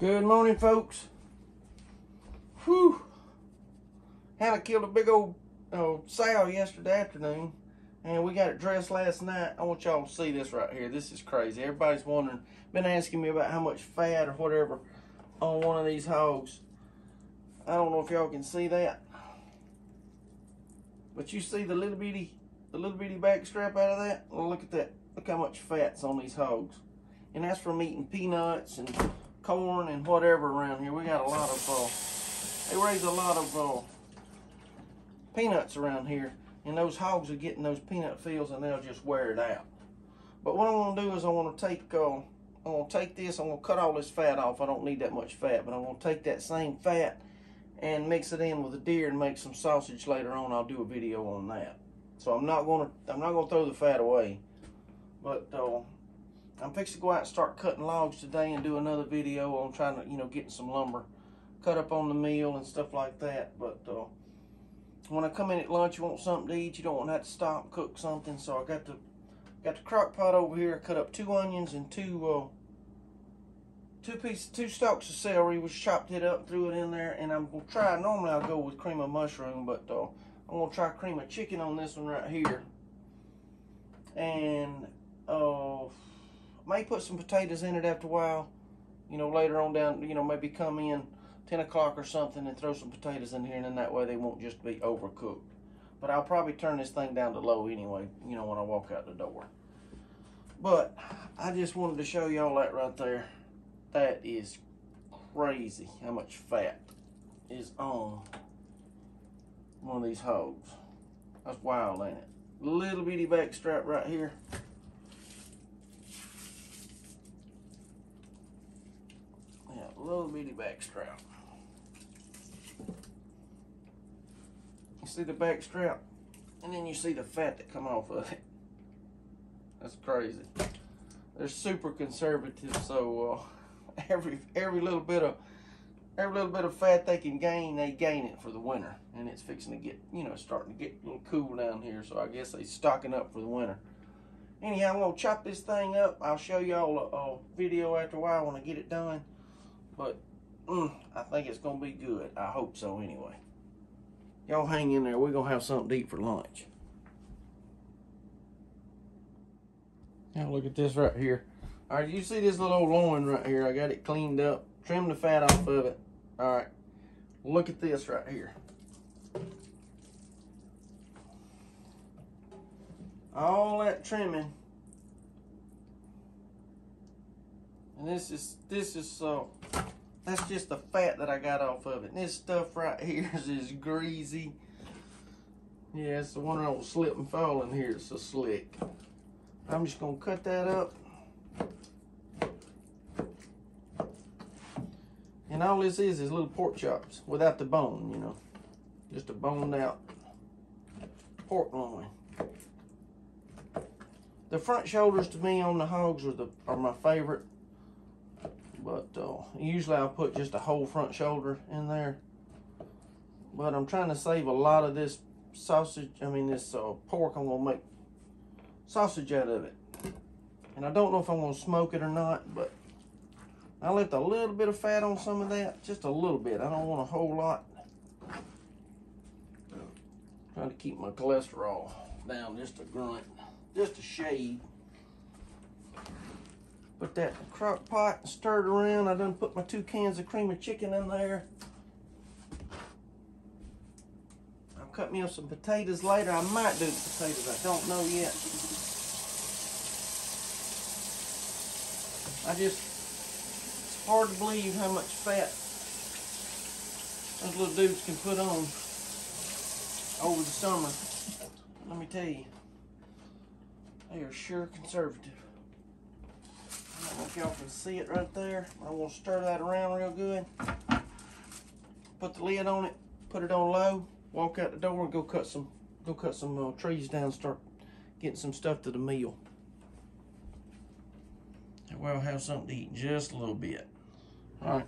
Good morning, folks. Whew. Hannah killed a big old sow yesterday afternoon, and we got it dressed last night. I want y'all to see this right here. This is crazy. Everybody's wondering, been asking me about how much fat or whatever on one of these hogs. I don't know if y'all can see that, but you see the little bitty back strap out of that? Well, look at that. Look how much fat's on these hogs. And that's from eating peanuts and corn and whatever around here. We got a lot of, they raise a lot of peanuts around here. And those hogs are getting those peanut fields and they'll just wear it out. But what I want to do is I want to take this, I'm going to cut all this fat off. I don't need that much fat, but I'm going to take that same fat and mix it in with the deer and make some sausage later on. I'll do a video on that. So I'm not going to throw the fat away. But I'm fixing to go out and start cutting logs today and do another video on trying to, getting some lumber cut up on the mill and stuff like that. But when I come in at lunch, you want something to eat. You don't want to have to stop and cook something. So I got the crock pot over here. I cut up 2 onions and two stalks of celery. Was chopped it up, threw it in there, and I'm gonna try. Normally I'll go with cream of mushroom, but I'm gonna try cream of chicken on this one right here. And may put some potatoes in it after a while, later on down, maybe come in 10 o'clock or something and throw some potatoes in here, and then that way they won't just be overcooked. But I'll probably turn this thing down to low anyway, when I walk out the door. But I just wanted to show y'all that right there. That is crazy how much fat is on one of these hogs. That's wild, ain't it? Little bitty back strap right here. Yeah, little bitty back strap. You see the back strap, and then you see the fat that come off of it. That's crazy. They're super conservative, so every little bit of fat they can gain, they gain it for the winter. And it's fixing to get, starting to get a little cool down here, so I guess they're stocking up for the winter. Anyhow, I'm gonna chop this thing up. I'll show y'all a video after a while when I get it done. But I think it's gonna be good. I hope so anyway. Y'all hang in there. We're gonna have something to eat for lunch. Now look at this right here. All right, you see this little old loin right here? I got it cleaned up, trimmed the fat off of it. All right, look at this right here. All that trimming, and this is that's just the fat that I got off of it. And this stuff right here is greasy. Yeah, it's the one I don't slip and fall in here. It's so slick. I'm just gonna cut that up. And all this is little pork chops without the bone, just a boned out pork loin. The front shoulders to me on the hogs are my favorite, but usually I'll put just a whole front shoulder in there. But I'm trying to save a lot of this sausage. This pork. I'm gonna make sausage out of it, and I don't know if I'm gonna smoke it or not, but I left a little bit of fat on some of that, just a little bit. I don't want a whole lot. Trying to keep my cholesterol down just a grunt, just a shade. Put that in the crock pot and stir it around. I done put my 2 cans of cream of chicken in there. I'll cut me up some potatoes later. I might do the potatoes, I don't know yet. It's hard to believe how much fat those little dudes can put on over the summer. Let me tell you, they are sure conservative. I don't know if y'all can see it right there. I want to stir that around real good. Put the lid on it, put it on low, walk out the door and go cut some trees down, start getting some stuff to the meal. We'll have something to eat in just a little bit. All right,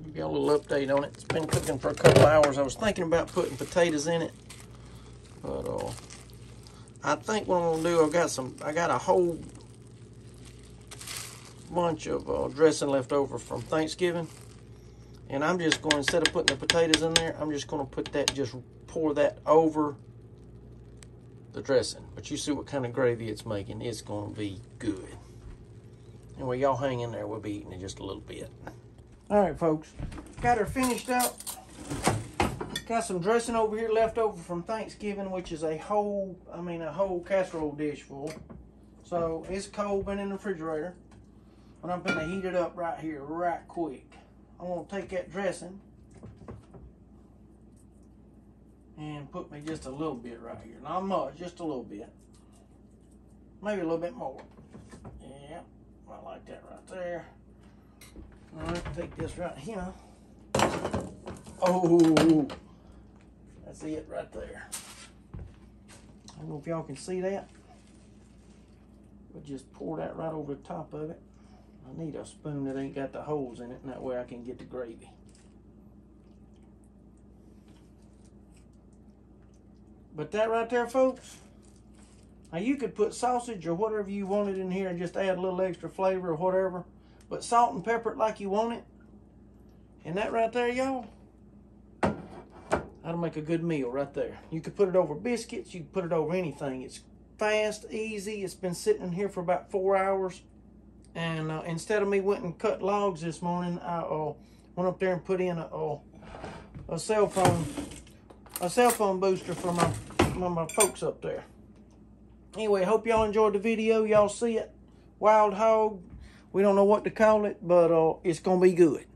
give you a little update on it. It's been cooking for a couple hours. I was thinking about putting potatoes in it, but I think what I'm gonna do, I got a whole bunch of dressing left over from Thanksgiving. And I'm just going, instead of putting the potatoes in there, I'm just going to put that, just pour that over the dressing. But you see what kind of gravy it's making. It's going to be good. Anyway, y'all hang in there. We'll be eating in just a little bit. All right, folks. Got her finished up. Got some dressing over here left over from Thanksgiving, which is a whole casserole dish full. So it's cold, been in the refrigerator. But I'm going to heat it up right here, right quick. I'm going to take that dressing and put me just a little bit right here. Not much, just a little bit. Maybe a little bit more. Yeah, I like that right there. All right, take this right here. Oh, that's it right there. I don't know if y'all can see that. But just pour that right over the top of it. I need a spoon that ain't got the holes in it, and that way I can get the gravy. But that right there, folks, now you could put sausage or whatever you wanted in here and just add a little extra flavor or whatever, but salt and pepper it like you want it. And that right there, y'all, that'll make a good meal right there. You could put it over biscuits, you could put it over anything. It's fast, easy. It's been sitting in here for about 4 hours. And instead of me went and cut logs this morning, I went up there and put in a cell phone booster for my folks up there. Anyway, hope y'all enjoyed the video. Y'all see it. Wild hog. We don't know what to call it, but it's going to be good.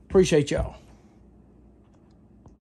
Appreciate y'all.